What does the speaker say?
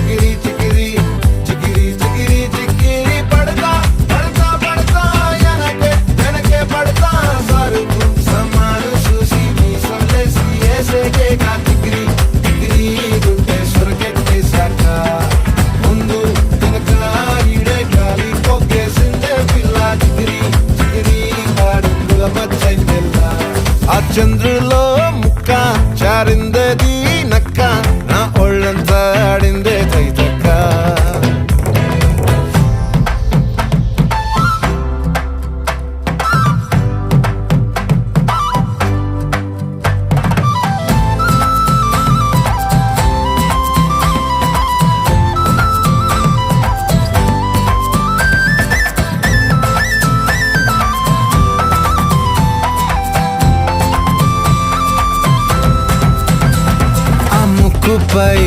చికిరి చికిరి చికిరి చికిరి చికిరి పడతా పడతా పడతా వెనకే వెనకే పడతా సరుకు సమాను చూసి మీ సొల్లేసి ఏసేకే కా చికిరి చికిరి గుంటే సొరకెట్టేశాక ముందు వెనక ఈడే గాలి కొక్కేసిందే పిల్ల చికిరి చికిరి ఆడుగుల మచ్చైందెల్ల ఆ చంద్రులో ముక్క చారిందది నక్క నా ఒళ్ళంతా ఆడిందే తైతక్క ముక్కుపై